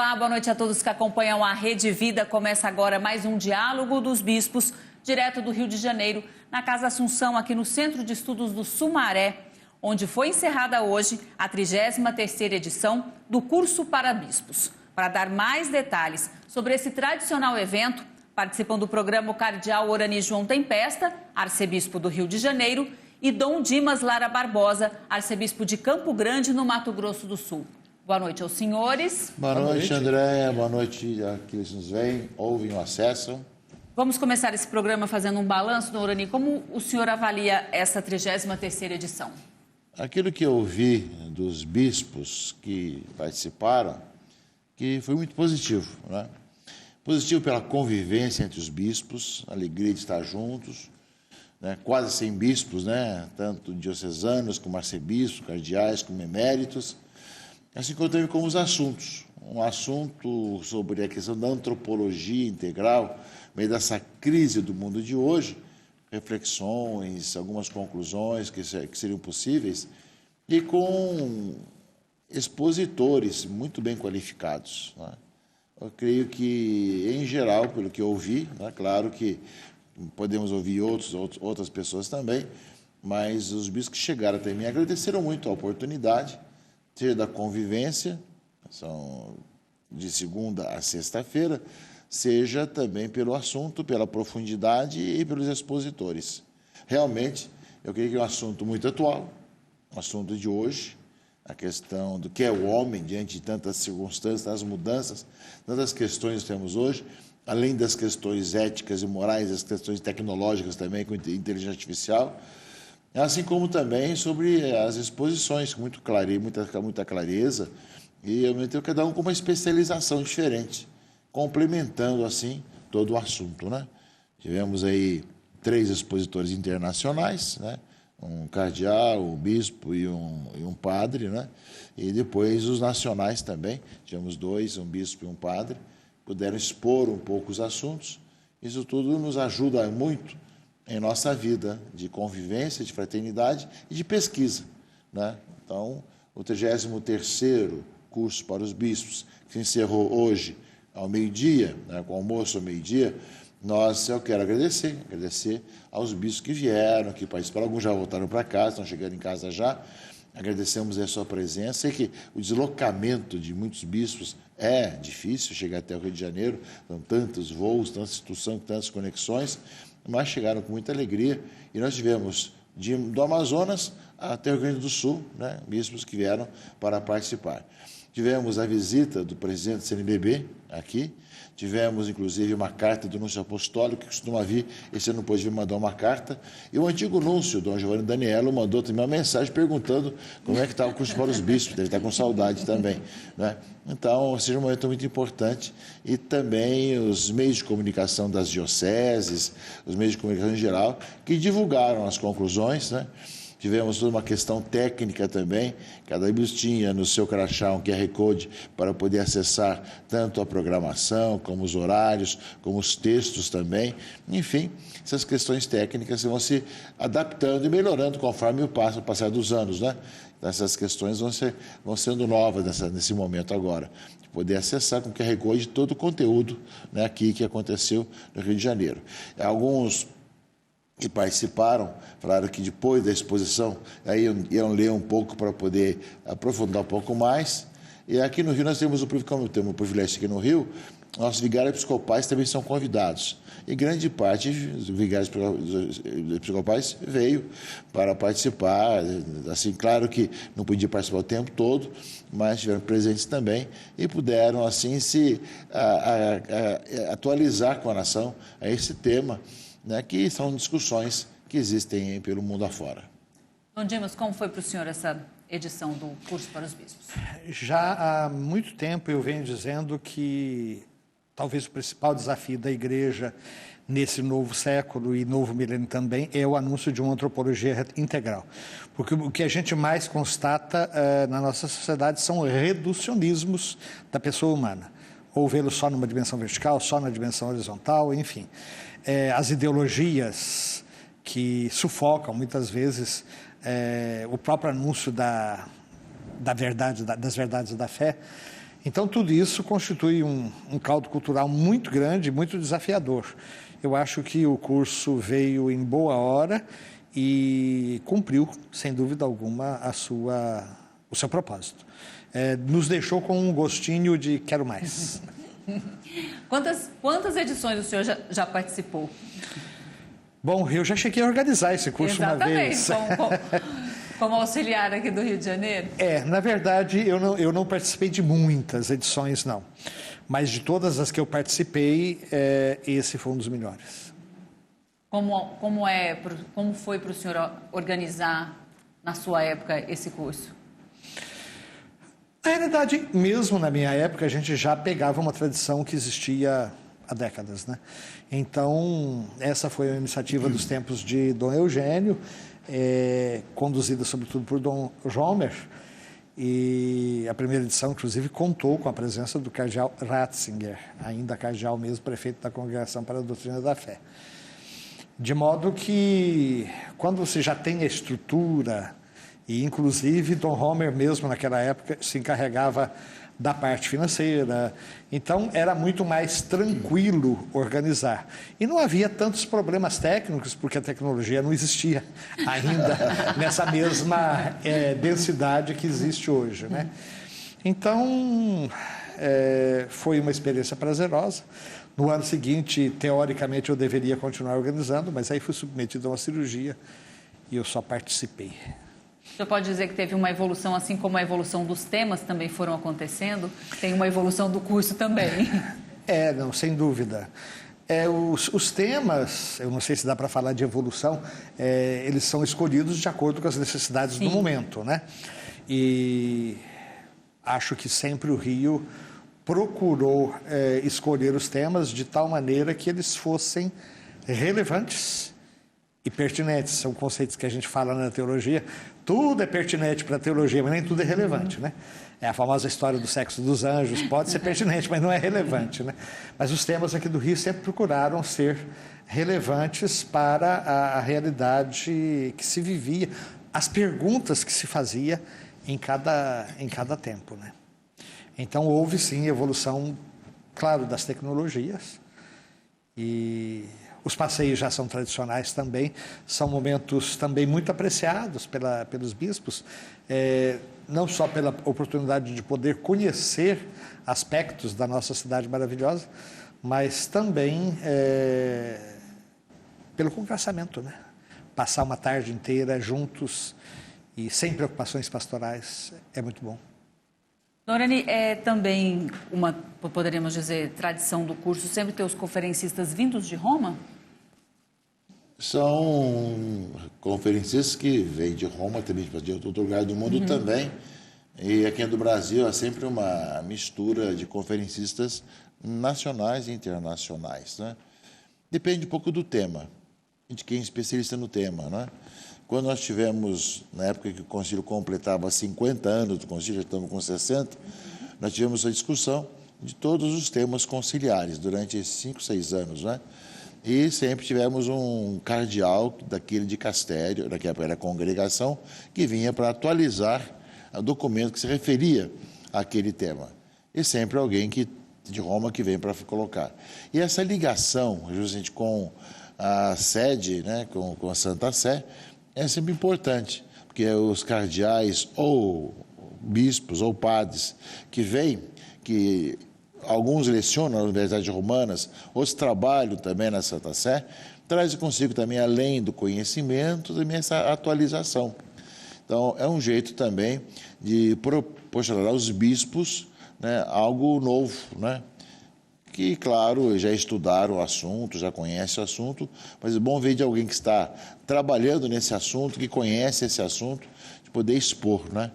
Olá, boa noite a todos que acompanham a Rede Vida. Começa agora mais um Diálogo dos Bispos, direto do Rio de Janeiro, na Casa Assunção, aqui no Centro de Estudos do Sumaré, onde foi encerrada hoje a 33ª edição do Curso para Bispos. Para dar mais detalhes sobre esse tradicional evento, participam do programa o cardeal Orani João Tempesta, arcebispo do Rio de Janeiro, e Dom Dimas Lara Barbosa, arcebispo de Campo Grande, no Mato Grosso do Sul. Boa noite aos senhores. Boa noite, Andréia. Boa noite àqueles que nos veem, ouvem ou acessam. Vamos começar esse programa fazendo um balanço, Dom Orani. Como o senhor avalia essa 33ª edição? Aquilo que eu vi dos bispos que participaram, que foi muito positivo, né? Positivo pela convivência entre os bispos, a alegria de estar juntos, né? Quase 100 bispos, né? Tanto diocesanos como arcebispos, cardeais, como eméritos. Assim como também como os assuntos. Um assunto sobre a questão da antropologia integral, no meio dessa crise do mundo de hoje, reflexões, algumas conclusões que seriam possíveis, e com expositores muito bem qualificados, né? Eu creio que, em geral, pelo que eu ouvi, né, claro que podemos ouvir outras pessoas também, mas os bispos que chegaram até mim agradeceram muito a oportunidade, seja da convivência, são de segunda a sexta-feira, seja também pelo assunto, pela profundidade e pelos expositores. Realmente, eu creio que é um assunto muito atual, um assunto de hoje, a questão do que é o homem diante de tantas circunstâncias, tantas mudanças, tantas questões que temos hoje, além das questões éticas e morais, as questões tecnológicas também, com inteligência artificial, assim como também sobre as exposições, com muita clareza, e eu tenho cada um com uma especialização diferente, complementando assim todo o assunto, né? Tivemos aí 3 expositores internacionais, né? Um cardeal, um bispo e um padre, né? E depois os nacionais também, tivemos 2, um bispo e um padre, puderam expor um pouco os assuntos. Isso tudo nos ajuda muito em nossa vida de convivência, de fraternidade e de pesquisa, né? Então, o 33º curso para os bispos, que se encerrou hoje ao meio-dia, né, com o almoço ao meio-dia, eu quero agradecer aos bispos que vieram, que participaram. Alguns já voltaram para casa, estão chegando em casa já. Agradecemos a sua presença. Sei que o deslocamento de muitos bispos é difícil, chegar até o Rio de Janeiro, são tantos voos, tantas instituições, tantas conexões, mas chegaram com muita alegria. E nós tivemos do Amazonas até o Rio Grande do Sul, né, bispos que vieram para participar. Tivemos a visita do presidente do CNBB aqui, tivemos inclusive uma carta do núncio apostólico, que costuma vir, esse ano não pôde vir, mandar uma carta, e o antigo núncio, Dom Giovanni Danielo, mandou também uma mensagem perguntando como é que está o curso para os bispos, deve estar com saudade também, né? Então, seja um momento muito importante, e também os meios de comunicação das dioceses, os meios de comunicação em geral, que divulgaram as conclusões, né? Tivemos toda uma questão técnica também, cada bispo tinha no seu crachá um QR Code para poder acessar tanto a programação, como os horários, como os textos também. Enfim, essas questões técnicas vão se adaptando e melhorando conforme o passar dos anos, né? Essas questões vão sendo novas nesse momento agora, de poder acessar com QR Code todo o conteúdo, né, aqui que aconteceu no Rio de Janeiro. Alguns que participaram, falaram que depois da exposição, aí iam ler um pouco para poder aprofundar um pouco mais. E aqui no Rio nós temos como temos o privilégio aqui no Rio, nossos vigários episcopais também são convidados. E grande parte dos vigários episcopais veio para participar. Assim, claro que não podia participar o tempo todo, mas estiveram presentes também e puderam assim se atualizar com a nação a esse tema, né, que são discussões que existem pelo mundo afora. Dom Dimas, como foi para o senhor essa edição do Curso para os Bispos? Já há muito tempo eu venho dizendo que talvez o principal desafio da Igreja nesse novo século e novo milênio também é o anúncio de uma antropologia integral. Porque o que a gente mais constata na nossa sociedade são reducionismos da pessoa humana. Ou vê-lo só numa dimensão vertical, só na dimensão horizontal, enfim. As ideologias que sufocam muitas vezes o próprio anúncio das verdades da fé. Então, tudo isso constitui um caldo cultural muito grande, muito desafiador. Eu acho que o curso veio em boa hora e cumpriu, sem dúvida alguma, o seu propósito. Nos deixou com um gostinho de quero mais. Quantas edições o senhor já participou? Bom, eu já cheguei a organizar esse curso uma vez. Como auxiliar aqui do Rio de Janeiro? Na verdade, eu não participei de muitas edições, não. Mas de todas as que eu participei, esse foi um dos melhores. Como foi para o senhor organizar, na sua época, esse curso? Na realidade, mesmo na minha época, a gente já pegava uma tradição que existia há décadas, né? Então, essa foi a iniciativa dos tempos de Dom Eugênio, conduzida sobretudo por Dom Romer, e a primeira edição, inclusive, contou com a presença do cardeal Ratzinger, ainda cardeal mesmo, prefeito da Congregação para a Doutrina da Fé. De modo que, quando você já tem a estrutura, e inclusive Dom Romer mesmo naquela época se encarregava da parte financeira, então era muito mais tranquilo organizar. E não havia tantos problemas técnicos, porque a tecnologia não existia ainda nessa mesma densidade que existe hoje, né? Então, foi uma experiência prazerosa. No ano seguinte, teoricamente, eu deveria continuar organizando, mas aí fui submetido a uma cirurgia e eu só participei. O senhor pode dizer que teve uma evolução, assim como a evolução dos temas também foram acontecendo? Tem uma evolução do curso também. Não, sem dúvida. Os temas, eu não sei se dá para falar de evolução, eles são escolhidos de acordo com as necessidades Sim. do momento, né? E acho que sempre o Rio procurou escolher os temas de tal maneira que eles fossem relevantes e pertinentes. São conceitos que a gente fala na teologia. Tudo é pertinente para a teologia, mas nem tudo é relevante, né? É a famosa história do sexo dos anjos. Pode ser pertinente, mas não é relevante, né? Mas os temas aqui do Rio sempre procuraram ser relevantes para a realidade que se vivia, as perguntas que se fazia em cada tempo, né? Então, houve, sim, evolução, claro, das tecnologias. E os passeios já são tradicionais também, são momentos também muito apreciados pelos bispos, não só pela oportunidade de poder conhecer aspectos da nossa cidade maravilhosa, mas também pelo congraçamento, né? Passar uma tarde inteira juntos e sem preocupações pastorais é muito bom. Dorani, é também uma, poderíamos dizer, tradição do curso sempre ter os conferencistas vindos de Roma? São conferencistas que vêm de Roma, também de outro lugar do mundo também. E aqui do Brasil há sempre uma mistura de conferencistas nacionais e internacionais, né? Depende um pouco do tema, de quem é especialista no tema, né? Quando nós tivemos, na época que o Concílio completava 50 anos do Concílio, já estamos com 60, nós tivemos a discussão de todos os temas conciliares durante 5, 6 anos, né? E sempre tivemos um cardeal daquele dicastério, daquela congregação, que vinha para atualizar o documento que se referia àquele tema. E sempre alguém de Roma que vem para colocar. E essa ligação, justamente com a sede, né, com a Santa Sé, é sempre importante, porque os cardeais ou bispos ou padres que vêm, que alguns lecionam nas universidades romanas, outros trabalham também na Santa Sé, traz consigo também, além do conhecimento, também essa atualização. Então, é um jeito também de proporcionar aos bispos, né, algo novo, né? Que, claro, já estudaram o assunto, já conhecem o assunto, mas é bom ver de alguém que está trabalhando nesse assunto, que conhece esse assunto, de poder expor, né?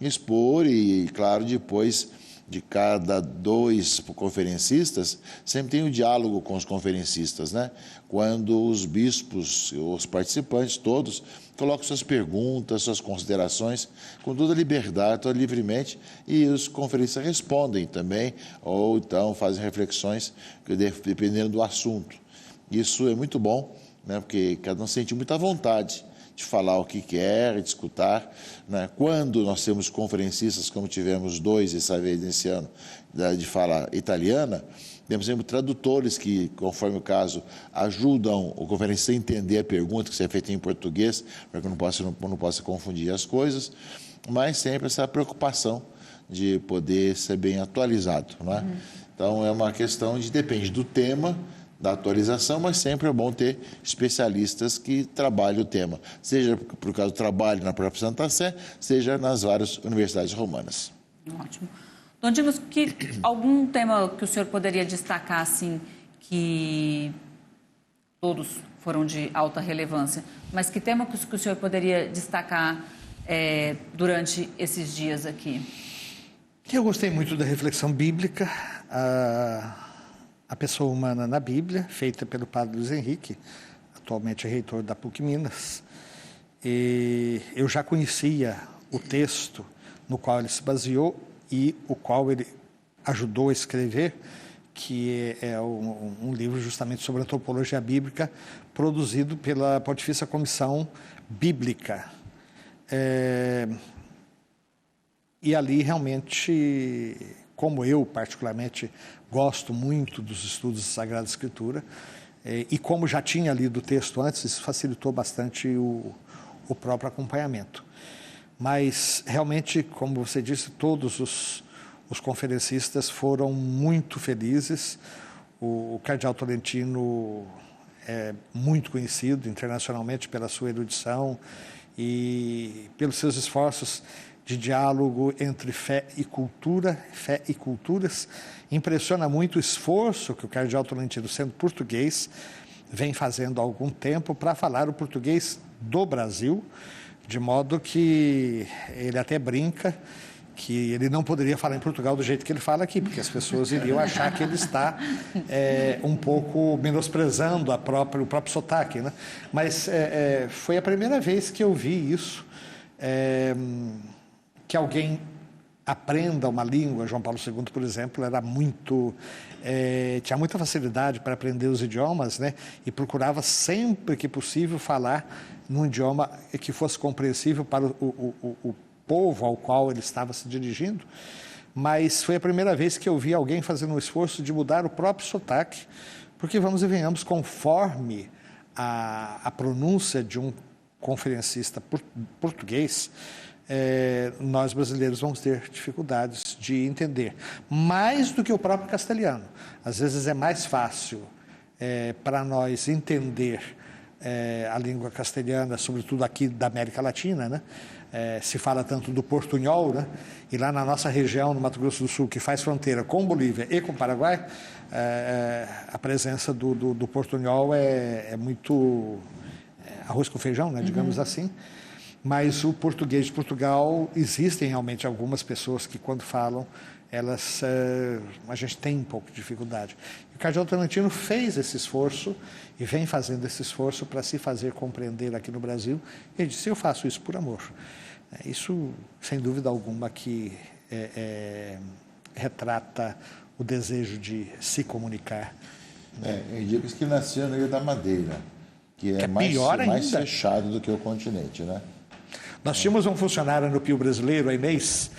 Expor e, claro, depois de cada 2 conferencistas, sempre tem o diálogo com os conferencistas, né? Quando os bispos, os participantes todos, colocam suas perguntas, suas considerações, com toda a liberdade, toda livremente, e os conferencistas respondem também, ou então fazem reflexões, dependendo do assunto. Isso é muito bom, né? Porque cada um sente muita vontade de falar o que quer, de escutar, né? Quando nós temos conferencistas, como tivemos 2 essa vez nesse ano, de fala italiana, temos sempre tradutores que, conforme o caso, ajudam o conferencista a entender a pergunta que é feita em português, para que não possa confundir as coisas, mas sempre essa preocupação de poder ser bem atualizado, não é? Então, é uma questão depende do tema, da atualização, mas sempre é bom ter especialistas que trabalhem o tema, seja por causa do trabalho na própria Santa Sé, seja nas várias universidades romanas. Ótimo. Dom Dimas, algum tema que o senhor poderia destacar, assim, que todos foram de alta relevância, mas que tema que o senhor poderia destacar durante esses dias aqui? Eu gostei muito da reflexão bíblica, a pessoa humana na Bíblia, feita pelo padre Luiz Henrique, atualmente reitor da PUC Minas. E eu já conhecia o texto no qual ele se baseou e o qual ele ajudou a escrever, que é um livro justamente sobre antropologia bíblica, produzido pela Pontifícia Comissão Bíblica. E ali realmente, como eu particularmente gosto muito dos estudos da Sagrada Escritura, e como já tinha lido o texto antes, isso facilitou bastante o próprio acompanhamento. Mas, realmente, como você disse, todos os conferencistas foram muito felizes. O cardeal Tolentino é muito conhecido internacionalmente pela sua erudição e pelos seus esforços de diálogo entre fé e culturas. Impressiona muito o esforço que o cardeal Tolentino, sendo português, vem fazendo há algum tempo para falar o português do Brasil, de modo que ele até brinca que ele não poderia falar em Portugal do jeito que ele fala aqui, porque as pessoas iriam achar que ele está um pouco menosprezando o próprio sotaque, né? Mas foi a primeira vez que eu vi isso, que alguém aprenda uma língua. João Paulo II, por exemplo, tinha muita facilidade para aprender os idiomas, né? E procurava sempre que possível falar num idioma que fosse compreensível para o povo ao qual ele estava se dirigindo. Mas foi a primeira vez que eu vi alguém fazendo um esforço de mudar o próprio sotaque, porque, vamos e venhamos, conforme a pronúncia de um conferencista português, nós brasileiros vamos ter dificuldades de entender, mais do que o próprio castelhano. Às vezes é mais fácil para nós entender a língua castelhana, sobretudo aqui da América Latina, né? Se fala tanto do portunhol, né? E lá na nossa região, no Mato Grosso do Sul, que faz fronteira com Bolívia e com Paraguai, a presença do portunhol é muito arroz com feijão, né? Digamos assim. Mas o português de Portugal, existem realmente algumas pessoas que, quando falam, a gente tem um pouco de dificuldade. O cardeal Tolentino fez esse esforço e vem fazendo esse esforço para se fazer compreender aqui no Brasil. Ele disse: eu faço isso por amor. Isso, sem dúvida alguma, que retrata o desejo de se comunicar. Eu digo que nasceu na Ilha da Madeira, que é mais fechado do que o continente, né? Nós tínhamos um funcionário no Pio Brasileiro, a Inês,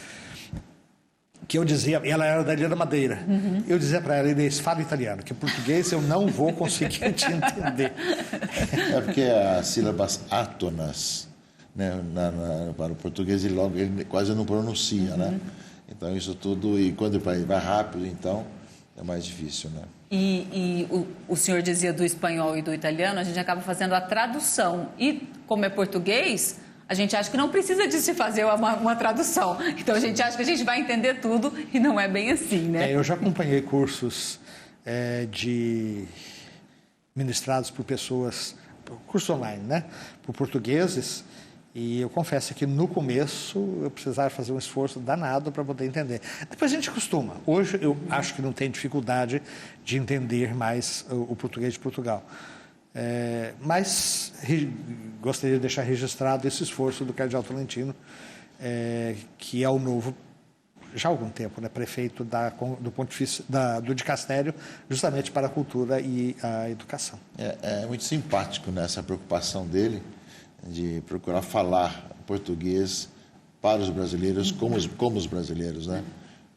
que eu dizia, ela era da Ilha da Madeira, eu dizia para ela: Inês, fala italiano, que português eu não vou conseguir te entender. É porque as sílabas átonas, né, para o português ele quase não pronuncia, né? Então isso tudo, e quando vai rápido, então é mais difícil, né? E o senhor dizia do espanhol e do italiano, a gente acaba fazendo a tradução, e como é português, a gente acha que não precisa de se fazer uma tradução. Então, a gente acha que a gente vai entender tudo e não é bem assim, né? Eu já acompanhei cursos ministrados por pessoas, curso online, né? Por portugueses, e eu confesso que no começo eu precisava fazer um esforço danado para poder entender. Depois a gente acostuma. Hoje eu acho que não tem dificuldade de entender mais o português de Portugal. Mas gostaria de deixar registrado esse esforço do cardeal Tolentino, que é o novo, já há algum tempo, né, prefeito do Pontifício, do dicastério, justamente para a cultura e a educação. É muito simpático, né, essa preocupação dele, de procurar falar português para os brasileiros, como os brasileiros, né?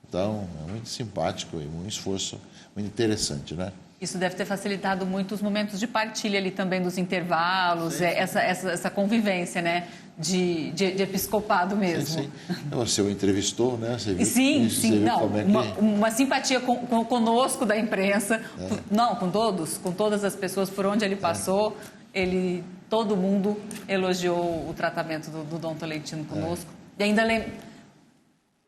Então, é muito simpático e um esforço muito interessante, né? Isso deve ter facilitado muito os momentos de partilha ali também dos intervalos, sim. Essa convivência, né? De episcopado mesmo. Sim, sim. Você o entrevistou, né? Você viu, sim. Não, que... uma simpatia conosco da imprensa, não, com todas as pessoas por onde ele passou, todo mundo elogiou o tratamento do Dom Tolentino conosco. E ainda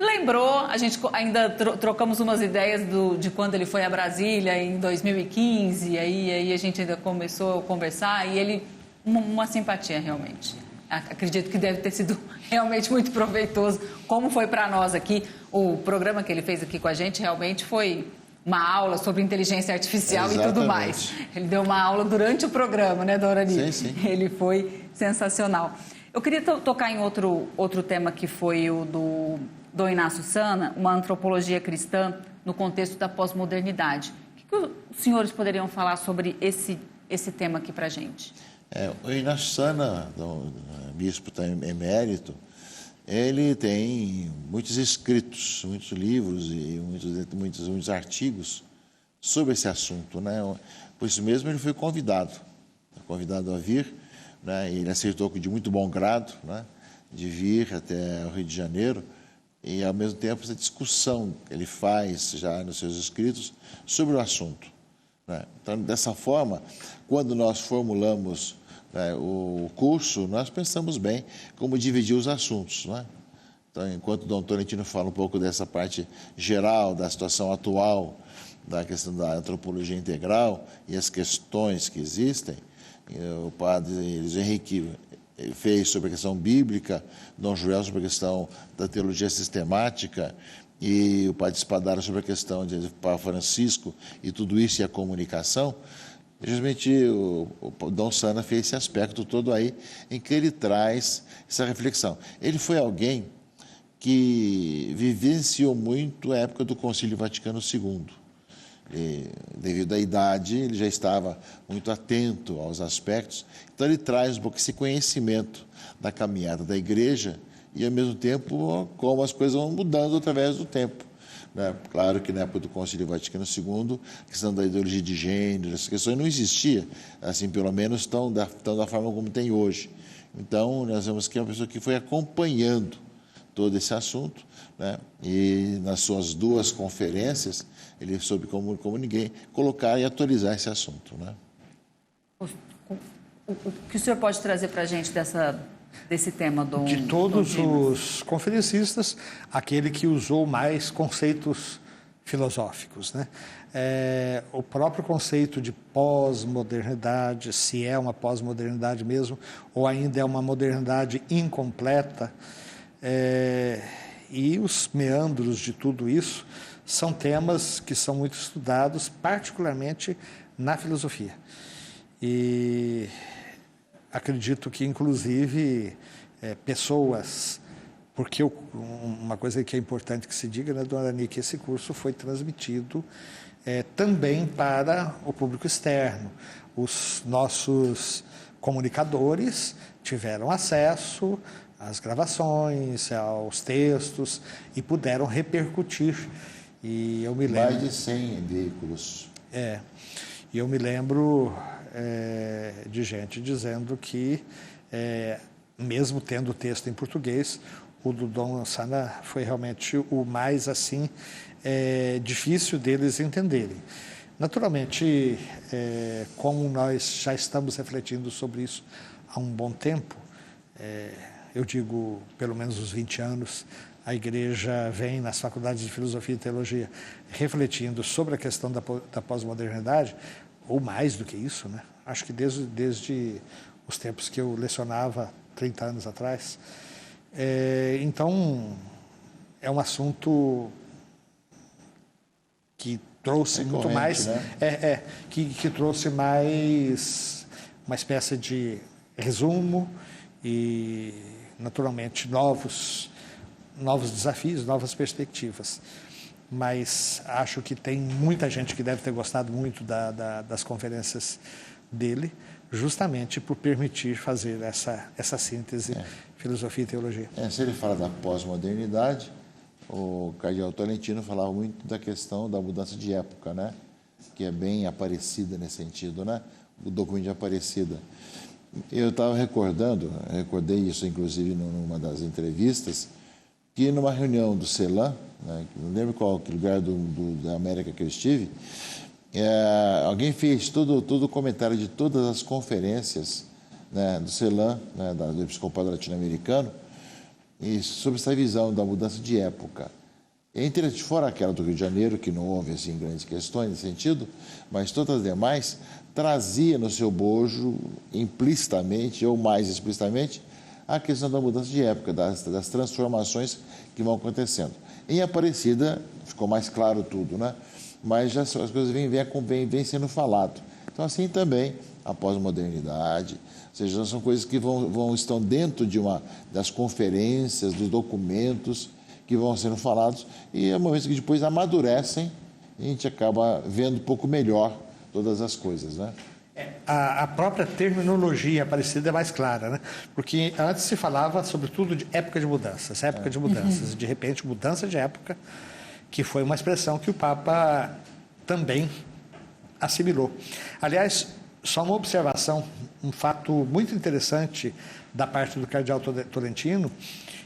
lembrou, a gente ainda trocamos umas ideias de quando ele foi a Brasília em 2015, aí a gente ainda começou a conversar e ele, uma simpatia realmente. Acredito que deve ter sido realmente muito proveitoso, como foi para nós aqui. O programa que ele fez aqui com a gente realmente foi uma aula sobre inteligência artificial. Exatamente. E tudo mais. Ele deu uma aula durante o programa, né, Dorani? Sim. Ele foi sensacional. Eu queria tocar em outro tema que foi o do Dom Inácio Sana, uma antropologia cristã no contexto da pós-modernidade. O que os senhores poderiam falar sobre esse tema aqui para a gente? O Inácio Sana, bispo emérito, ele tem muitos escritos, muitos livros e muitos artigos sobre esse assunto, né? Por isso mesmo ele foi convidado a vir, né? E ele aceitou de muito bom grado, né? De vir até o Rio de Janeiro e, ao mesmo tempo, essa discussão que ele faz já nos seus escritos sobre o assunto, né? Então, dessa forma, quando nós formulamos o curso, nós pensamos bem como dividir os assuntos, não é? Então, enquanto o Dom Tolentino fala um pouco dessa parte geral, da situação atual, da questão da antropologia integral e as questões que existem, o padre Luiz Henrique fez sobre a questão bíblica, Dom Joel sobre a questão da teologia sistemática e o padre Spadaro sobre a questão de Papa Francisco e tudo isso e a comunicação. Justamente o Dom Sana fez esse aspecto todo aí, em que ele traz essa reflexão. Ele foi alguém que vivenciou muito a época do Concílio Vaticano II. Devido à idade, ele já estava muito atento aos aspectos. Então, ele traz um pouco esse conhecimento da caminhada da Igreja e, ao mesmo tempo, como as coisas vão mudando através do tempo. Claro que na época do Concílio Vaticano II, a questão da ideologia de gênero, essas questões não existia, assim, pelo menos tão da forma como tem hoje. Então, nós vemos que é uma pessoa que foi acompanhando todo esse assunto, né? E nas suas duas conferências, ele soube como ninguém colocar e atualizar esse assunto, né? O que o senhor pode trazer para a gente desse tema, Dom? De todos os conferencistas, aquele que usou mais conceitos filosóficos, né? O próprio conceito de pós-modernidade, se é uma pós-modernidade mesmo, ou ainda é uma modernidade incompleta, e os meandros de tudo isso são temas que são muito estudados, particularmente na filosofia. E acredito que, inclusive, pessoas... Porque uma coisa que é importante que se diga, né, Dona Ani, que esse curso foi transmitido também para o público externo. Os nossos comunicadores tiveram acesso às gravações, aos textos e puderam repercutir. E eu me lembro... Mais de 100 veículos. E eu me lembro de gente dizendo que, mesmo tendo o texto em português, o do Dom Sana foi realmente o mais, assim, difícil deles entenderem. Naturalmente, como nós já estamos refletindo sobre isso há um bom tempo, eu digo, pelo menos uns 20 anos, a Igreja vem nas faculdades de Filosofia e Teologia refletindo sobre a questão da pós-modernidade, ou mais do que isso, né? Acho que desde os tempos que eu lecionava 30 anos atrás. Então, é um assunto que trouxe muito mais... Né? Que trouxe mais uma espécie de resumo e, naturalmente, novos desafios, novas perspectivas. Mas acho que tem muita gente que deve ter gostado muito das conferências dele, justamente por permitir fazer essa síntese, filosofia e teologia. Se ele fala da pós-modernidade, o cardeal Tolentino falava muito da questão da mudança de época, né? Que é bem Aparecida nesse sentido, né? O documento de Aparecida. Eu estava recordei isso inclusive numa das entrevistas, que numa reunião do CELAM, né, não lembro qual lugar da América que eu estive, alguém fez todo o comentário de todas as conferências, né, do CELAM, né, do Episcopado Latino-Americano, e sobre essa visão da mudança de época. Fora aquela do Rio de Janeiro, que não houve assim, grandes questões nesse sentido, mas todas as demais trazia no seu bojo, implicitamente ou mais explicitamente, a questão da mudança de época, das transformações que vão acontecendo. Em Aparecida ficou mais claro tudo, né? Mas já as coisas vêm sendo falado. Então, assim também, a pós-modernidade, ou seja, são coisas que estão dentro das conferências, dos documentos que vão sendo falados, e é uma vez que depois amadurecem, a gente acaba vendo um pouco melhor todas as coisas, né? A própria terminologia Aparecida é mais clara, né? Porque antes se falava sobretudo de época de mudanças, de repente mudança de época, que foi uma expressão que o Papa também assimilou. Aliás, só uma observação, um fato muito interessante da parte do cardeal Tolentino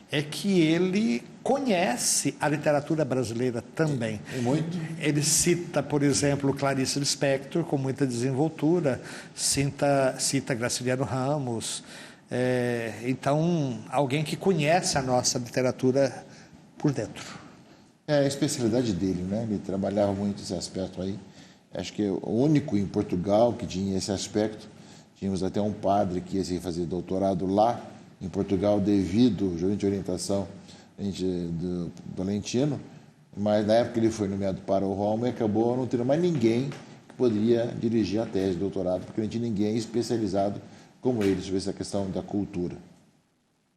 é que ele conhece a literatura brasileira também. E muito. Ele cita, por exemplo, Clarice Lispector, com muita desenvoltura, cita Graciliano Ramos. Então, alguém que conhece a nossa literatura por dentro. É a especialidade dele, né? Ele trabalhava muito esse aspecto aí. Acho que é o único em Portugal que tinha esse aspecto. Tínhamos até um padre que ia fazer doutorado lá, em Portugal, devido à orientação do Tolentino, mas na época ele foi nomeado para o Roma e acabou não tendo mais ninguém que poderia dirigir a tese de doutorado, porque não tinha ninguém especializado como ele sobre essa questão da cultura.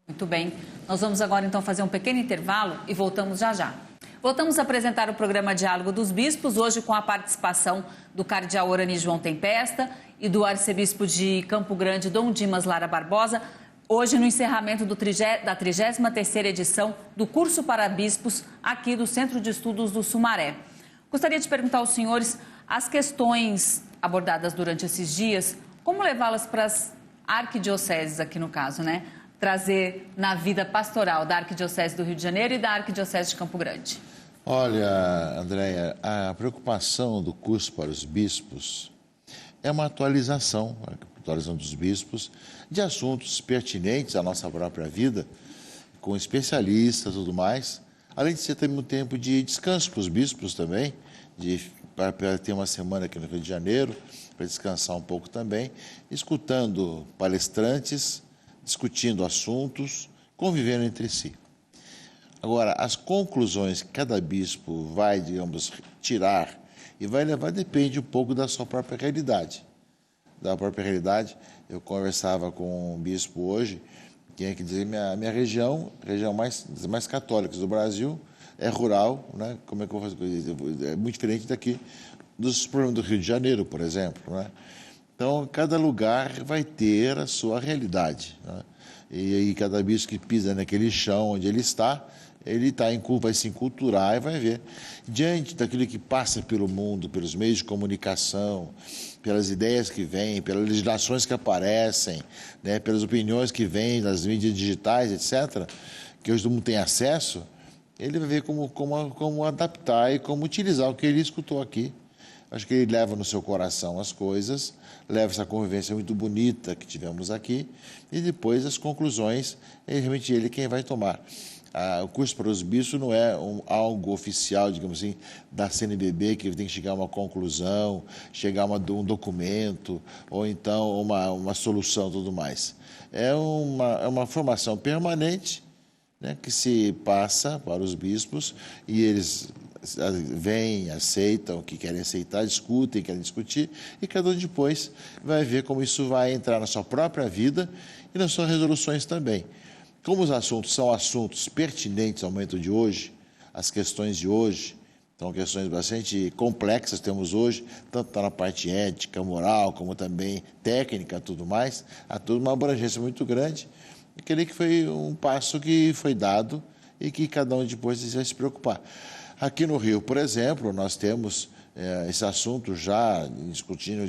Muito bem. Nós vamos agora então fazer um pequeno intervalo e voltamos já já. Voltamos a apresentar o programa Diálogo dos Bispos, hoje com a participação do cardeal Orani João Tempesta e do arcebispo de Campo Grande, Dom Dimas Lara Barbosa, hoje no encerramento da 33ª edição do curso para bispos aqui do Centro de Estudos do Sumaré. Gostaria de perguntar aos senhores as questões abordadas durante esses dias, como levá-las para as arquidioceses aqui no caso, né? Trazer na vida pastoral da Arquidiocese do Rio de Janeiro e da Arquidiocese de Campo Grande. Olha, Andréia, a preocupação do curso para os bispos é uma atualização dos bispos de assuntos pertinentes à nossa própria vida, com especialistas e tudo mais, além de ser também um tempo de descanso para os bispos também, para ter uma semana aqui no Rio de Janeiro, para descansar um pouco também, escutando palestrantes, discutindo assuntos, convivendo entre si. Agora, as conclusões que cada bispo vai, digamos, tirar e vai levar depende um pouco da sua própria realidade. Eu conversava com um bispo hoje, que é que dizer, minha região das mais católicas do Brasil, é rural, né? Como é que eu vou fazer? É muito diferente daqui dos problemas do Rio de Janeiro, por exemplo, né? Então, cada lugar vai ter a sua realidade, né? E aí, cada bispo que pisa naquele chão onde ele vai se enculturar e vai ver. Diante daquilo que passa pelo mundo, pelos meios de comunicação, pelas ideias que vêm, pelas legislações que aparecem, né, pelas opiniões que vêm das mídias digitais, etc., que hoje todo mundo tem acesso, ele vai ver como adaptar e como utilizar o que ele escutou aqui. Acho que ele leva no seu coração as coisas, leva essa convivência muito bonita que tivemos aqui, e depois as conclusões, é realmente ele quem vai tomar. O curso para os bispos não é algo oficial, digamos assim, da CNBB, que tem que chegar a uma conclusão, chegar a um documento, ou então uma solução e tudo mais. É uma formação permanente, né, que se passa para os bispos, e eles vêm, aceitam o que querem aceitar, discutem, querem discutir, e cada um depois vai ver como isso vai entrar na sua própria vida e nas suas resoluções também. Como os assuntos são assuntos pertinentes ao momento de hoje, as questões de hoje, São questões bastante complexas que temos hoje, tanto na parte ética, moral, como também técnica, tudo mais. Há toda uma abrangência muito grande. Eu creio que foi um passo que foi dado e que cada um depois vai se preocupar. Aqui no Rio, por exemplo, nós temos esse assunto já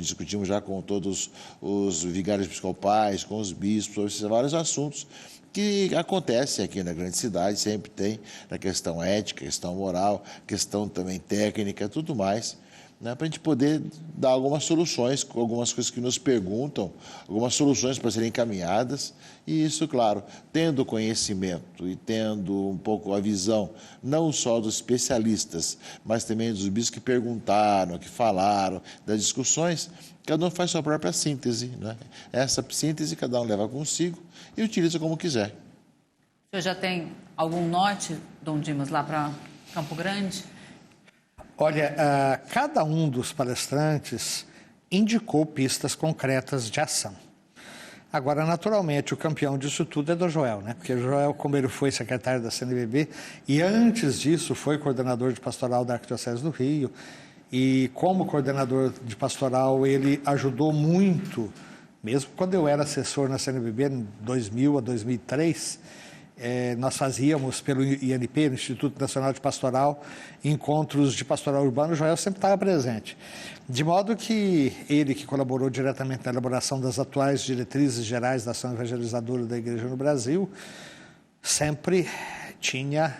discutimos já com todos os vigários episcopais, com os bispos, esses vários assuntos que acontecem aqui na grande cidade, sempre tem na questão ética, questão moral, questão também técnica, tudo mais, né, para a gente poder dar algumas soluções, algumas coisas que nos perguntam, algumas soluções para serem encaminhadas, e isso, claro, tendo conhecimento e tendo um pouco a visão, não só dos especialistas, mas também dos bispos que perguntaram, que falaram, das discussões, cada um faz sua própria síntese, né? Essa síntese cada um leva consigo e utiliza como quiser. O senhor já tem algum norte, Dom Dimas, lá para Campo Grande? Olha, cada um dos palestrantes indicou pistas concretas de ação. Agora, naturalmente, o campeão disso tudo é Dom Joel, né? Porque o Joel, como ele foi secretário da CNBB, e antes disso foi coordenador de pastoral da Arquidiocese do Rio, e como coordenador de pastoral, ele ajudou muito, mesmo quando eu era assessor na CNBB, em 2000 a 2003, nós fazíamos pelo INP, no Instituto Nacional de Pastoral, encontros de pastoral urbano, o Joel sempre estava presente. De modo que ele, que colaborou diretamente na elaboração das atuais diretrizes gerais da ação evangelizadora da Igreja no Brasil, sempre tinha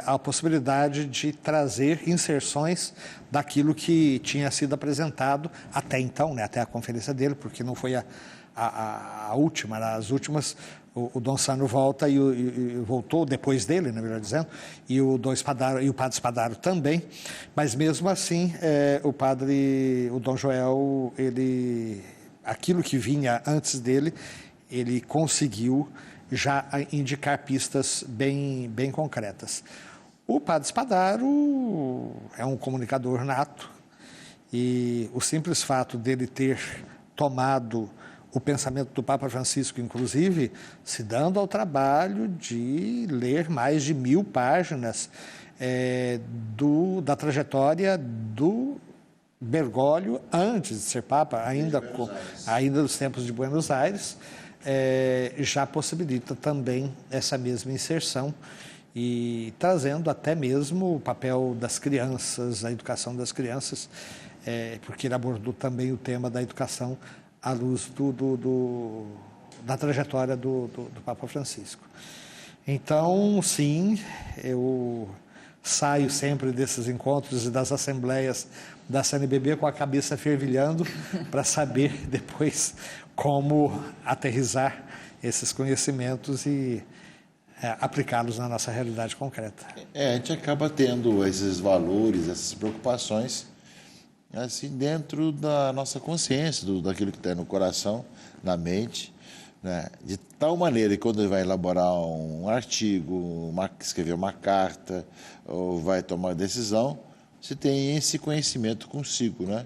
a possibilidade de trazer inserções daquilo que tinha sido apresentado até então, né, até a conferência dele, porque não foi a última, as últimas, o Dom Sano volta e voltou depois dele, na verdade dizendo, e o Dom Espadaro e o Padre Espadaro também, mas mesmo assim o Dom Joel, aquilo que vinha antes dele, ele conseguiu já indicar pistas bem concretas. O Padre Espadaro é um comunicador nato e o simples fato dele ter tomado o pensamento do Papa Francisco, inclusive, se dando ao trabalho de ler mais de 1000 páginas da trajetória do Bergoglio antes de ser Papa, ainda dos tempos de Buenos Aires, já possibilita também essa mesma inserção e trazendo até mesmo o papel das crianças, a educação das crianças, porque ele abordou também o tema da educação à luz da trajetória do Papa Francisco. Então, sim, eu saio sempre desses encontros e das assembleias da CNBB com a cabeça fervilhando para saber depois como aterrissar esses conhecimentos e aplicá-los na nossa realidade concreta. A gente acaba tendo esses valores, essas preocupações, assim, dentro da nossa consciência, daquilo que está no coração, na mente, né? De tal maneira que quando vai elaborar um artigo, escrever uma carta, ou vai tomar uma decisão, você tem esse conhecimento consigo, né?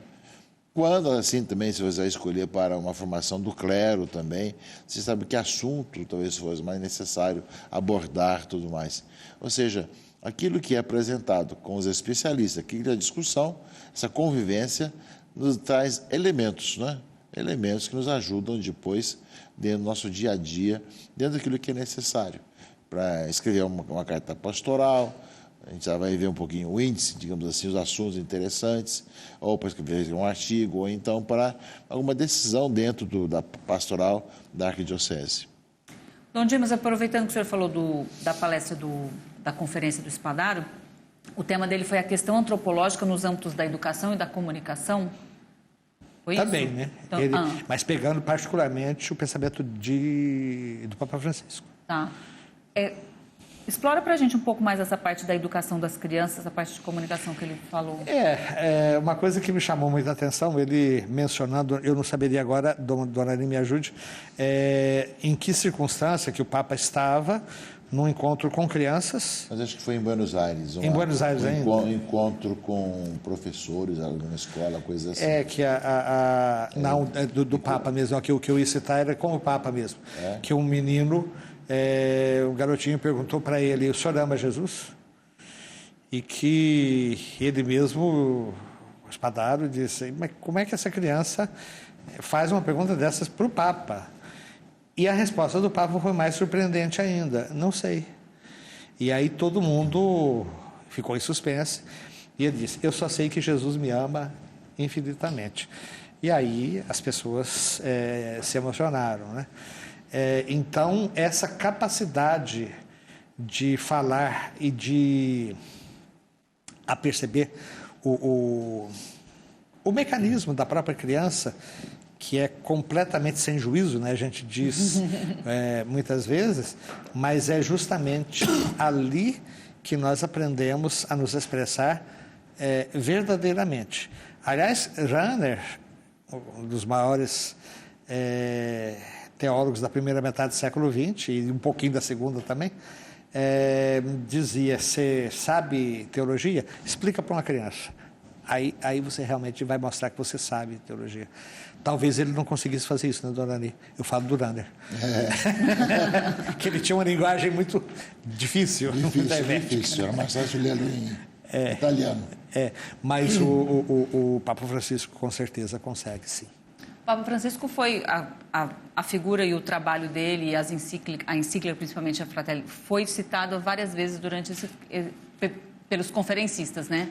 Quando, assim, também, se você vai escolher para uma formação do clero também, você sabe que assunto talvez fosse mais necessário abordar, tudo mais. Ou seja, aquilo que é apresentado com os especialistas, aqui da discussão, essa convivência nos traz elementos, né? Elementos que nos ajudam depois, dentro do nosso dia a dia, dentro daquilo que é necessário, para escrever uma carta pastoral. A gente já vai ver um pouquinho o índice, digamos assim, os assuntos interessantes, ou para escrever um artigo, ou então para alguma decisão dentro da pastoral da Arquidiocese. Dom Dimas, aproveitando que o senhor falou da palestra da Conferência do Espadaro, o tema dele foi a questão antropológica nos âmbitos da educação e da comunicação. Foi também, isso? Né? Então, mas pegando particularmente o pensamento do Papa Francisco. Tá. Explora para a gente um pouco mais essa parte da educação das crianças, a parte de comunicação que ele falou. Uma coisa que me chamou muita atenção, ele mencionando, eu não saberia agora, Dona Aline me ajude, em que circunstância que o Papa estava num encontro com crianças. Mas acho que foi em Buenos Aires. Em Buenos Aires ainda? Um encontro com professores, alguma escola, coisa assim. Do Papa mesmo, que eu ia citar era com o Papa mesmo, que um menino... o garotinho perguntou para ele, o senhor ama Jesus? e que ele mesmo, o Spadaro, disse: mas como é que essa criança faz uma pergunta dessas para o Papa? E a resposta do Papa foi mais surpreendente ainda: não sei. E aí todo mundo ficou em suspense, e ele disse: eu só sei que Jesus me ama infinitamente. E aí as pessoas se emocionaram, né? Então, essa capacidade de falar e de perceber o mecanismo da própria criança, que é completamente sem juízo, né? A gente diz muitas vezes, mas é justamente ali que nós aprendemos a nos expressar verdadeiramente. Aliás, Rahner, um dos maiores teólogos da primeira metade do século XX, e um pouquinho da segunda também, dizia: você sabe teologia? Explica para uma criança. Aí você realmente vai mostrar que você sabe teologia. Talvez ele não conseguisse fazer isso, né, dona Ani? Eu falo do Rahner. Que ele tinha uma linguagem muito difícil. Difícil. Era mais fácil ler em italiano. Mas o Papa Francisco com certeza consegue, sim. O Papa Francisco foi a figura e o trabalho dele, a encíclica, principalmente a Fratelli, foi citado várias vezes durante pelos conferencistas, né?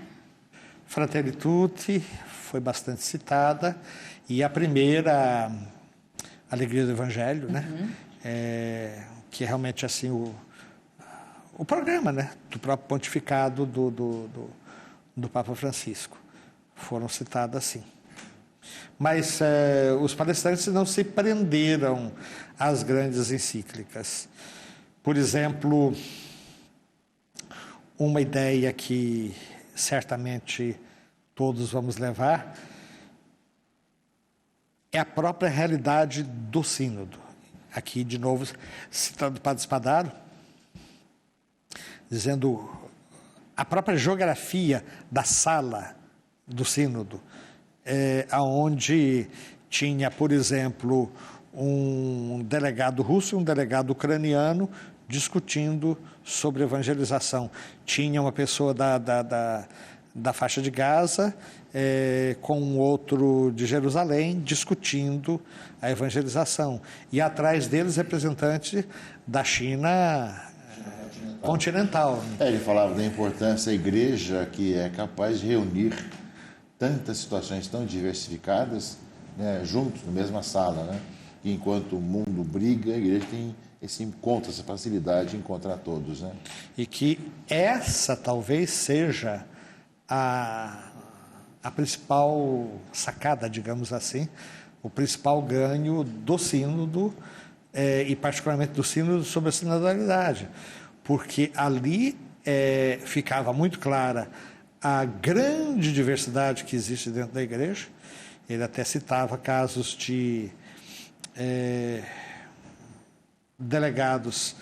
Fratelli Tutti foi bastante citada, e a primeira, Alegria do Evangelho, né? Que é realmente assim o programa, né? Do próprio pontificado do Papa Francisco. Foram citadas assim. Mas os palestrantes não se prenderam às grandes encíclicas. Por exemplo, uma ideia que certamente todos vamos levar é a própria realidade do sínodo. Aqui, de novo, citando o Padre Spadaro, dizendo a própria geografia da sala do sínodo, onde tinha, por exemplo, um delegado russo e um delegado ucraniano discutindo sobre evangelização. Tinha uma pessoa da faixa de Gaza com um outro de Jerusalém discutindo a evangelização. E atrás deles, representantes da China continental. Ele falava da importância da igreja, que é capaz de reunir tantas situações tão diversificadas, né, juntos, na mesma sala, né? Que enquanto o mundo briga, a igreja tem esse encontro, essa facilidade de encontrar todos, né? E que essa talvez seja a principal sacada, digamos assim, o principal ganho do sínodo, e particularmente do sínodo sobre a sinodalidade, porque ali ficava muito clara a grande diversidade que existe dentro da igreja. Ele até citava casos de delegados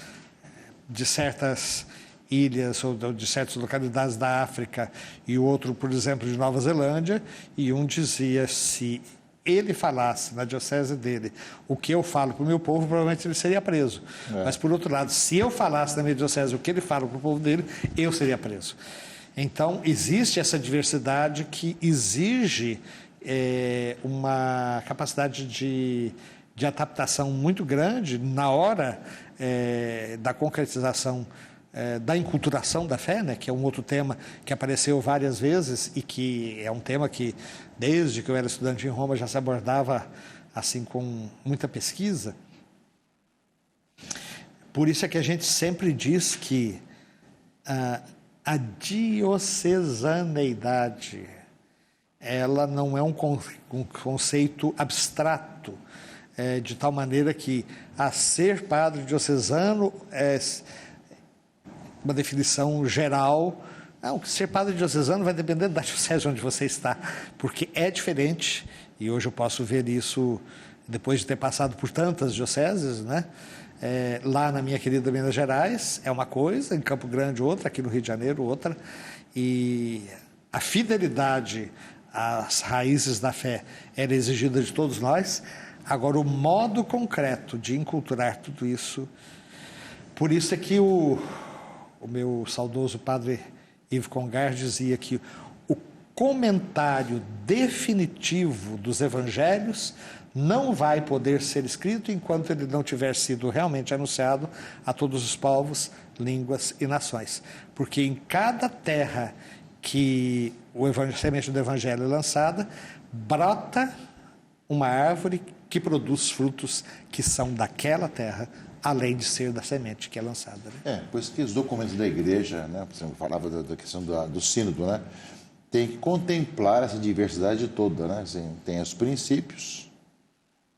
de certas ilhas ou de certas localidades da África e o outro, por exemplo, de Nova Zelândia, e um dizia: se ele falasse na diocese dele o que eu falo para o meu povo, provavelmente ele seria preso. Mas, por outro lado, se eu falasse na minha diocese o que ele fala para o povo dele, eu seria preso. Então, existe essa diversidade que exige uma capacidade de adaptação muito grande na hora da concretização, da enculturação da fé, né, que é um outro tema que apareceu várias vezes e que é um tema que, desde que eu era estudante em Roma, já se abordava assim com muita pesquisa. Por isso é que a gente sempre diz que a diocesaneidade, ela não é um conceito abstrato, de tal maneira que a ser padre diocesano é uma definição geral. Não, ser padre diocesano vai depender da diocese onde você está, porque é diferente, e hoje eu posso ver isso depois de ter passado por tantas dioceses, né? Lá na minha querida Minas Gerais é uma coisa, em Campo Grande outra, aqui no Rio de Janeiro outra, e a fidelidade às raízes da fé era exigida de todos nós. Agora, o modo concreto de enculturar tudo isso, por isso é que o meu saudoso padre Yves Congar dizia que o comentário definitivo dos evangelhos não vai poder ser escrito enquanto ele não tiver sido realmente anunciado a todos os povos, línguas e nações. Porque em cada terra que a semente do evangelho é lançada, brota uma árvore que produz frutos que são daquela terra, além de ser da semente que é lançada. Né? Por isso que os documentos da igreja, né, por exemplo, falava da questão do sínodo, né, tem que contemplar essa diversidade toda, né? Assim, tem os princípios,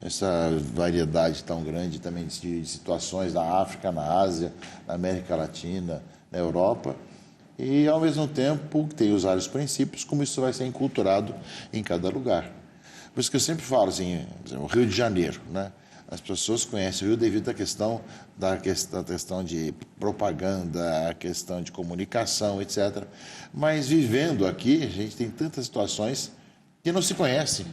essa variedade tão grande também de situações na África, na Ásia, na América Latina, na Europa, e ao mesmo tempo tem os vários princípios, como isso vai ser enculturado em cada lugar. Por isso que eu sempre falo assim, o Rio de Janeiro, né? As pessoas conhecem o Rio devido à questão de propaganda, a questão de comunicação, etc. Mas vivendo aqui, a gente tem tantas situações que não se conhece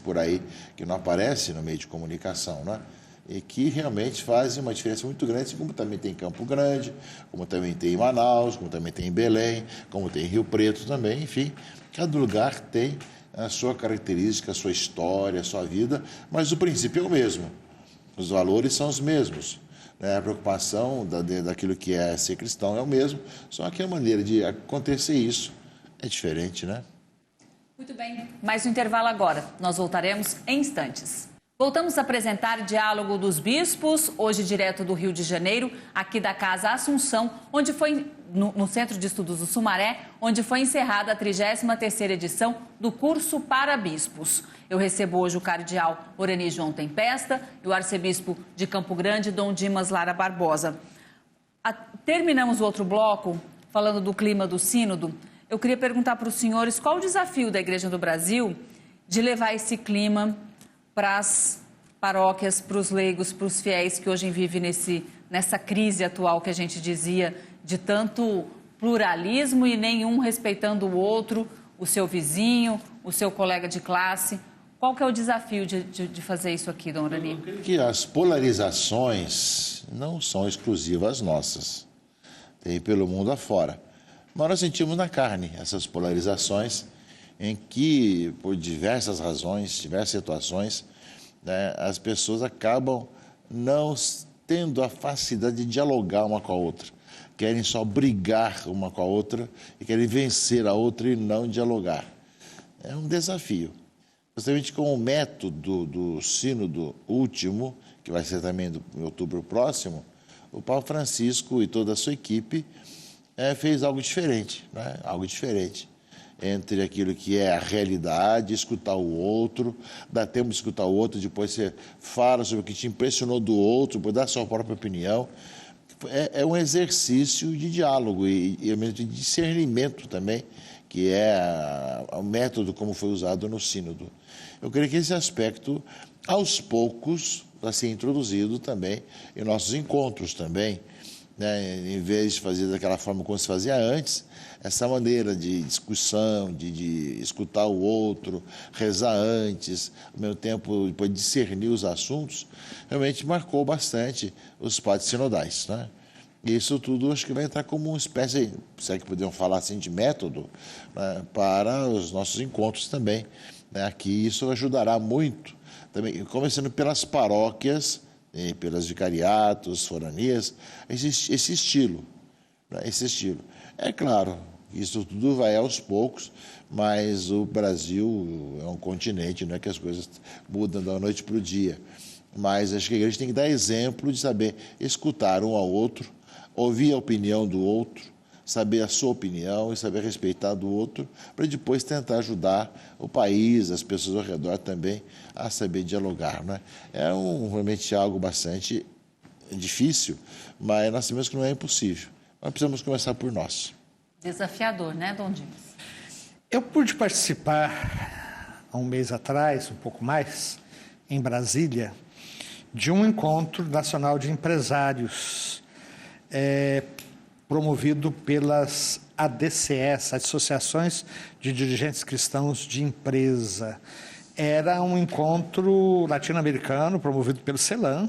por aí, que não aparece no meio de comunicação, né? E que realmente fazem uma diferença muito grande, como também tem em Campo Grande, como também tem em Manaus, como também tem em Belém, como tem em Rio Preto também, enfim, cada lugar tem a sua característica, a sua história, a sua vida, mas o princípio é o mesmo. Os valores são os mesmos. Né? A preocupação daquilo que é ser cristão é o mesmo, só que a maneira de acontecer isso é diferente, né? Muito bem, mais um intervalo agora. Nós voltaremos em instantes. Voltamos a apresentar Diálogo dos Bispos, hoje direto do Rio de Janeiro, aqui da Casa Assunção, onde foi no Centro de Estudos do Sumaré, onde foi encerrada a 33ª edição do curso para bispos. Eu recebo hoje o cardeal Orani João Tempesta e o arcebispo de Campo Grande, Dom Dimas Lara Barbosa. Terminamos o outro bloco falando do clima do sínodo. Eu queria perguntar para os senhores qual o desafio da Igreja do Brasil de levar esse clima para as paróquias, para os leigos, para os fiéis que hoje vivem nessa crise atual que a gente dizia, de tanto pluralismo e nenhum respeitando o outro, o seu vizinho, o seu colega de classe. Qual que é o desafio de fazer isso aqui, Dom Orani? Eu creio que as polarizações não são exclusivas nossas. Tem pelo mundo afora. Mas nós sentimos na carne essas polarizações em que, por diversas razões, diversas situações, né, as pessoas acabam não tendo a facilidade de dialogar uma com a outra. Querem só brigar uma com a outra e querem vencer a outra e não dialogar. É um desafio. Justamente com o método do sínodo último, que vai ser também em outubro próximo, o Papa Francisco e toda a sua equipe fez algo diferente, né? Algo diferente entre aquilo que é a realidade, escutar o outro, dá tempo de escutar o outro, depois você fala sobre o que te impressionou do outro, depois dá a sua própria opinião. É um exercício de diálogo e de discernimento também, que é o método como foi usado no sínodo. Eu creio que esse aspecto, aos poucos, vai ser introduzido também em nossos encontros também, né? Em vez de fazer daquela forma como se fazia antes, essa maneira de discussão, de escutar o outro, rezar antes, ao mesmo tempo depois discernir os assuntos, realmente marcou bastante os padres sinodais, né? E isso tudo acho que vai entrar como uma espécie, se é que podemos falar assim, de método, né, para os nossos encontros também, né? Aqui isso ajudará muito, também, começando pelas paróquias, pelas vicariatos, foranias, esse estilo, né? Esse estilo. É claro, isso tudo vai aos poucos, mas o Brasil é um continente, não é que as coisas mudam da noite para o dia. Mas acho que a igreja tem que dar exemplo de saber escutar um ao outro, ouvir a opinião do outro, saber a sua opinião e saber respeitar do outro, para depois tentar ajudar o país, as pessoas ao redor também, a saber dialogar, né? Realmente algo bastante difícil, mas nós sabemos que não é impossível. Nós precisamos começar por nós. Desafiador, né, Dom Dimas? Eu pude participar, há um mês atrás, um pouco mais, em Brasília, de um encontro nacional de empresários, promovido pelas ADCS, Associações de Dirigentes Cristãos de Empresa. Era um encontro latino-americano, promovido pelo CELAM,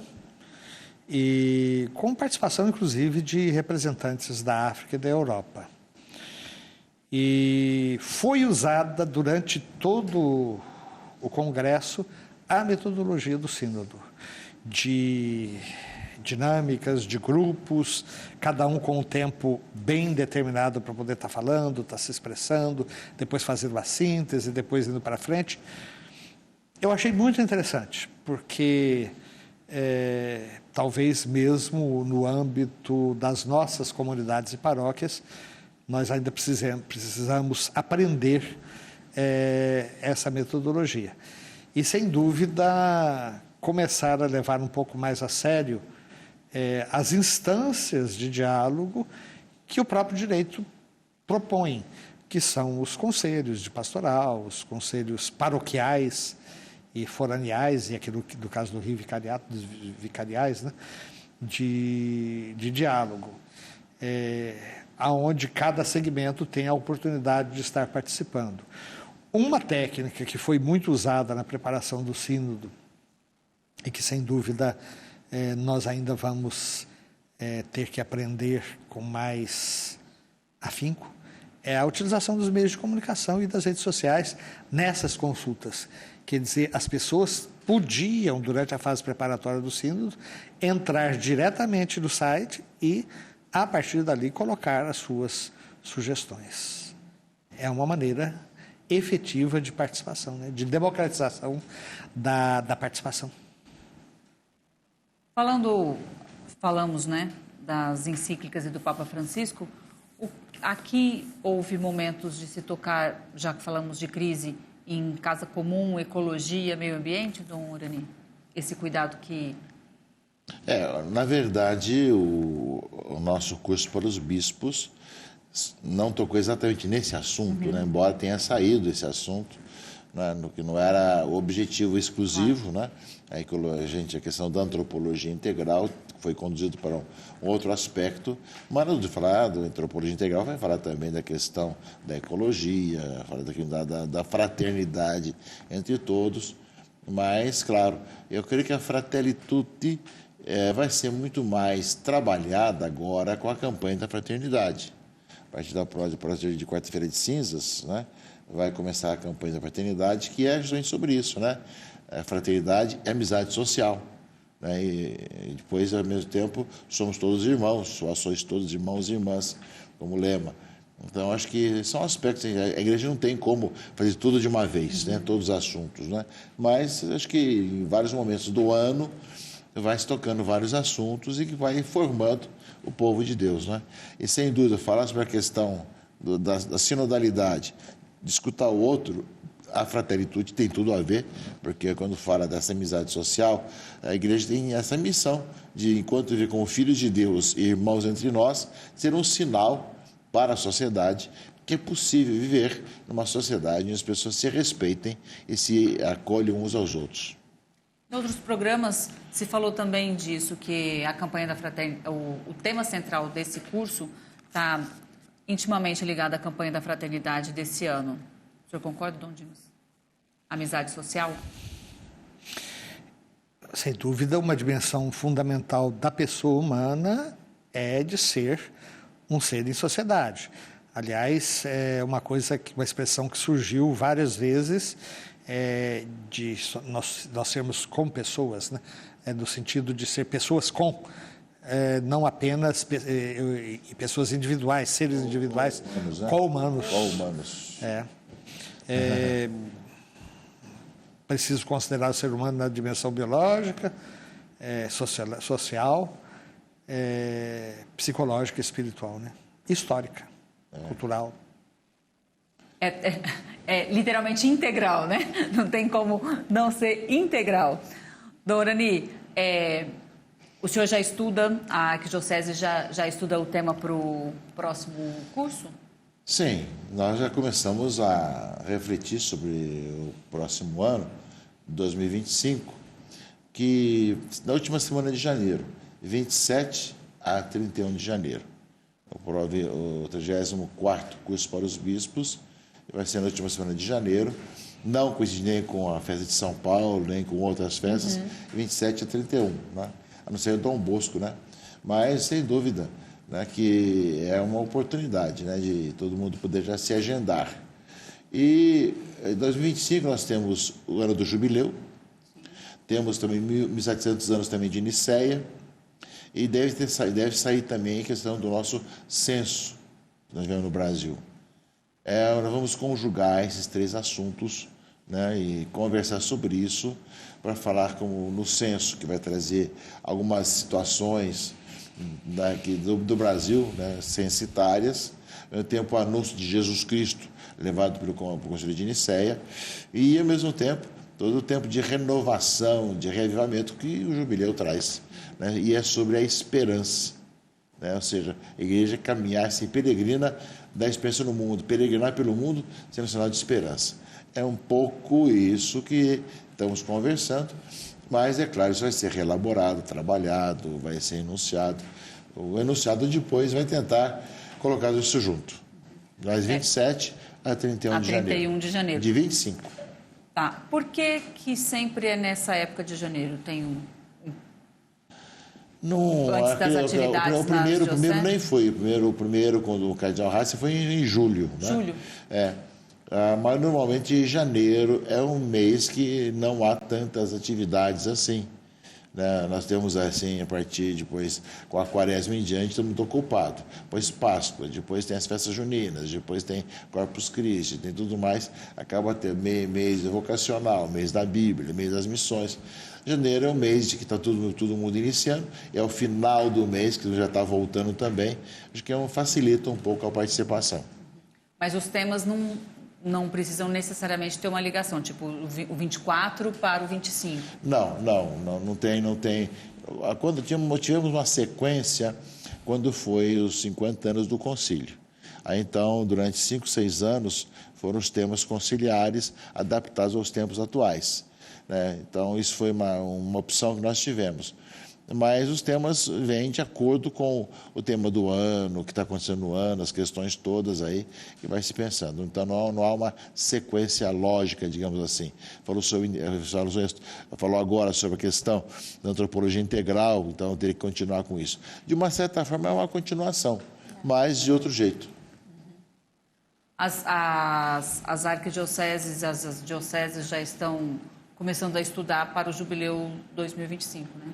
e com participação, inclusive, de representantes da África e da Europa. E foi usada durante todo o Congresso a metodologia do sínodo, de dinâmicas, de grupos, cada um com um tempo bem determinado para poder estar falando, estar se expressando, depois fazendo a síntese, depois indo para frente. Eu achei muito interessante, porque talvez mesmo no âmbito das nossas comunidades e paróquias, nós ainda precisamos aprender essa metodologia. E, sem dúvida, começar a levar um pouco mais a sério as instâncias de diálogo que o próprio direito propõe, que são os conselhos de pastoral, os conselhos paroquiais e foraniais, e aqui no caso do Rio Vicariato, dos vicariais, né, de diálogo, aonde cada segmento tem a oportunidade de estar participando. Uma técnica que foi muito usada na preparação do sínodo e que, sem dúvida, nós ainda vamos ter que aprender com mais afinco, é a utilização dos meios de comunicação e das redes sociais nessas consultas. Quer dizer, as pessoas podiam, durante a fase preparatória do sínodo, entrar diretamente no site e, a partir dali, colocar as suas sugestões. É uma maneira efetiva de participação, né? De democratização da participação. Falamos, né, das encíclicas e do Papa Francisco. Aqui houve momentos de se tocar, já que falamos de crise, em casa comum, ecologia, meio ambiente, Dom Urani? Esse cuidado que... Na verdade, o nosso curso para os bispos não tocou exatamente nesse assunto, né? Embora tenha saído esse assunto, né? No que não era o objetivo exclusivo, né? A questão da antropologia integral foi conduzido para um outro aspecto, mas de falar da antropologia integral vai falar também da questão da ecologia, falar da fraternidade entre todos, mas, claro, eu creio que a Fratelli Tutti vai ser muito mais trabalhada agora com a campanha da fraternidade. A partir de quarta-feira de cinzas, né, vai começar a campanha da fraternidade, que é justamente sobre isso, né? Fraternidade e amizade social. Né? E depois, ao mesmo tempo, somos todos irmãos, vós sois todos irmãos e irmãs, como lema. Então, acho que são aspectos. A igreja não tem como fazer tudo de uma vez, né? Todos os assuntos, né? Mas acho que em vários momentos do ano vai se tocando vários assuntos e que vai informando o povo de Deus, né? E, sem dúvida, falar sobre a questão da sinodalidade, de escutar o outro, a Fratelli Tutti tem tudo a ver, porque quando fala dessa amizade social, a igreja tem essa missão de, enquanto viver como filhos de Deus e irmãos entre nós, ser um sinal para a sociedade que é possível viver numa sociedade onde as pessoas se respeitem e se acolhem uns aos outros. Em outros programas se falou também disso, que a campanha da fraternidade, o tema central desse curso está intimamente ligado à campanha da fraternidade desse ano. O senhor concorda, Dom Dimas? Amizade social? Sem dúvida, uma dimensão fundamental da pessoa humana é de ser um ser em sociedade. Aliás, é uma expressão que surgiu várias vezes, de nós sermos com pessoas, né? No sentido de ser pessoas com, não apenas pessoas individuais, seres individuais, humanos, né? co-humanos. Co-humanos. Preciso considerar o ser humano na dimensão biológica, social, psicológica, espiritual, né? Histórica, cultural. É literalmente integral, né? Não tem como não ser integral. Dom Urani, o senhor já estuda, a Arquidiocese já estuda o tema para o próximo curso? Sim, nós já começamos a refletir sobre o próximo ano, 2025, que na última semana de janeiro, 27 a 31 de janeiro, o 34º curso para os bispos, vai ser na última semana de janeiro, não coincide nem com a festa de São Paulo, nem com outras festas, 27 a 31, né? A não ser o Dom Bosco, né? Mas, sem dúvida, né, que é uma oportunidade, né, de todo mundo poder já se agendar. E em 2025 nós temos o ano do jubileu, temos também 1.700 anos também de Nicéia, e deve sair também a questão do nosso censo que nós vemos no Brasil. Nós vamos conjugar esses três assuntos, né, e conversar sobre isso para falar como no censo, que vai trazer algumas situações daqui do Brasil, né, censitárias, ao tempo o anúncio de Jesus Cristo levado pelo Concílio de Nicéia e, ao mesmo tempo, todo o tempo de renovação, de reavivamento que o jubileu traz, né, e é sobre a esperança, né, ou seja, a igreja caminhar, se peregrina da esperança no mundo, peregrinar pelo mundo sendo sinal de esperança. É um pouco isso que estamos conversando, mas é claro, isso vai ser reelaborado, trabalhado, vai ser enunciado. O enunciado depois vai tentar colocar isso junto. Das 27 a 31 de janeiro. 31 de janeiro. De 25. Tá. Por que sempre é nessa época de janeiro? Tem antes das atividades o primeiro nem foi. O primeiro, quando o cardeal Ratzinger, foi em julho. Né? Julho. Mas normalmente janeiro é um mês que não há tantas atividades assim. Né? Nós temos assim, a partir depois, com a quaresma em diante, todo mundo ocupado. Depois Páscoa, depois tem as festas juninas, depois tem Corpus Christi, tem tudo mais. Acaba tendo mês vocacional, mês da Bíblia, mês das missões. Janeiro é o mês de que está todo mundo iniciando, é o final do mês, que já está voltando também. Acho que facilita um pouco a participação. Mas os temas não precisam necessariamente ter uma ligação, tipo o 24 para o 25. Não tem. Quando tivemos uma sequência, quando foi os 50 anos do concílio. Aí, então, durante 5, 6 anos, foram os temas conciliares adaptados aos tempos atuais. Né? Então, isso foi uma opção que nós tivemos. Mas os temas vêm de acordo com o tema do ano, o que está acontecendo no ano, as questões todas aí que vai se pensando. Então, não há uma sequência lógica, digamos assim. Falou agora sobre a questão da antropologia integral, então eu teria que continuar com isso. De uma certa forma, é uma continuação, mas de outro jeito. As arquidioceses, as dioceses já estão começando a estudar para o Jubileu 2025, né?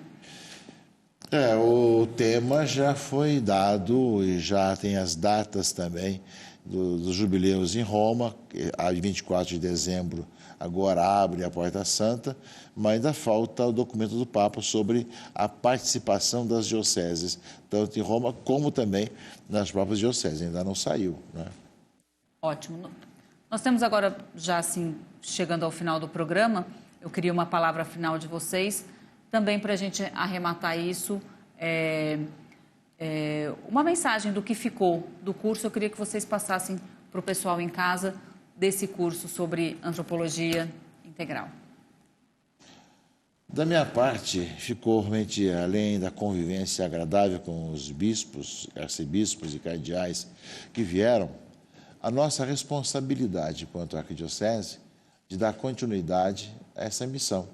O tema já foi dado e já tem as datas também dos jubileus em Roma, a 24 de dezembro agora abre a Porta Santa, mas ainda falta o documento do Papa sobre a participação das dioceses, tanto em Roma como também nas próprias dioceses, ainda não saiu, né? Ótimo. Nós temos agora, já assim, chegando ao final do programa, eu queria uma palavra final de vocês, também para a gente arrematar isso, uma mensagem do que ficou do curso. Eu queria que vocês passassem para o pessoal em casa desse curso sobre antropologia integral. Da minha parte, ficou realmente, além da convivência agradável com os bispos, arcebispos e cardeais que vieram, a nossa responsabilidade quanto à arquidiocese de dar continuidade a essa missão,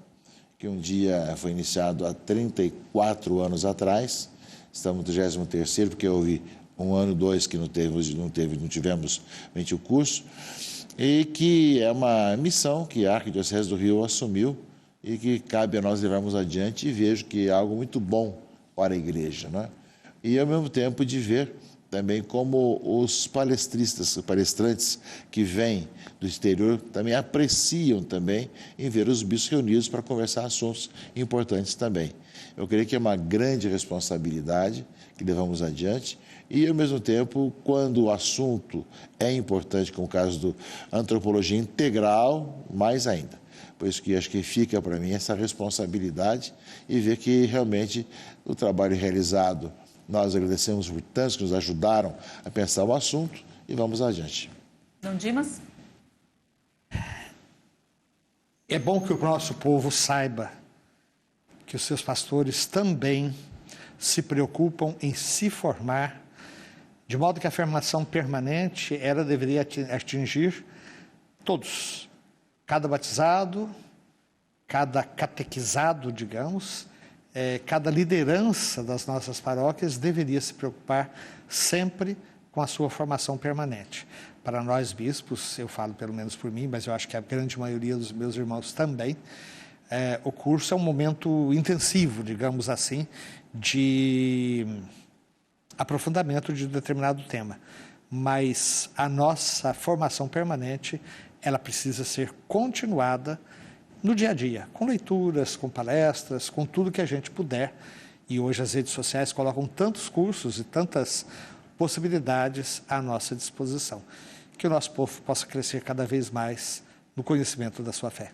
que um dia foi iniciado há 34 anos atrás, estamos no 33º, porque houve 1 ano, 2 que não tivemos o curso, e que é uma missão que a Arquidiocese do Rio assumiu e que cabe a nós levarmos adiante, e vejo que é algo muito bom para a igreja, né? E ao mesmo tempo de ver também como os palestrantes que vêm do exterior também apreciam também em ver os bispos reunidos para conversar assuntos importantes também. Eu creio que é uma grande responsabilidade que levamos adiante e, ao mesmo tempo, quando o assunto é importante, como o caso da antropologia integral, mais ainda. Por isso que acho que fica para mim essa responsabilidade e ver que realmente o trabalho realizado, nós agradecemos por tantos que nos ajudaram a pensar o assunto e vamos adiante. Dom Dimas? É bom que o nosso povo saiba que os seus pastores também se preocupam em se formar, de modo que a formação permanente, ela deveria atingir todos. Cada batizado, cada catequizado, digamos, cada liderança das nossas paróquias deveria se preocupar sempre com a sua formação permanente. Para nós bispos, eu falo pelo menos por mim, mas eu acho que a grande maioria dos meus irmãos também, o curso é um momento intensivo, digamos assim, de aprofundamento de determinado tema. Mas a nossa formação permanente, ela precisa ser continuada no dia a dia, com leituras, com palestras, com tudo que a gente puder. E hoje as redes sociais colocam tantos cursos e tantas possibilidades à nossa disposição. Que o nosso povo possa crescer cada vez mais no conhecimento da sua fé.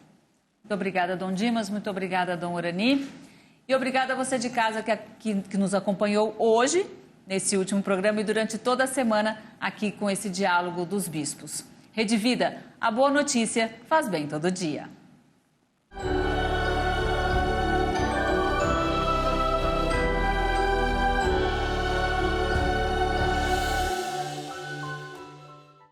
Muito obrigada, Dom Dimas, muito obrigada, Dom Urani. E obrigada a você de casa que nos acompanhou hoje, nesse último programa e durante toda a semana aqui com esse Diálogo dos Bispos. Rede Vida, a boa notícia faz bem todo dia.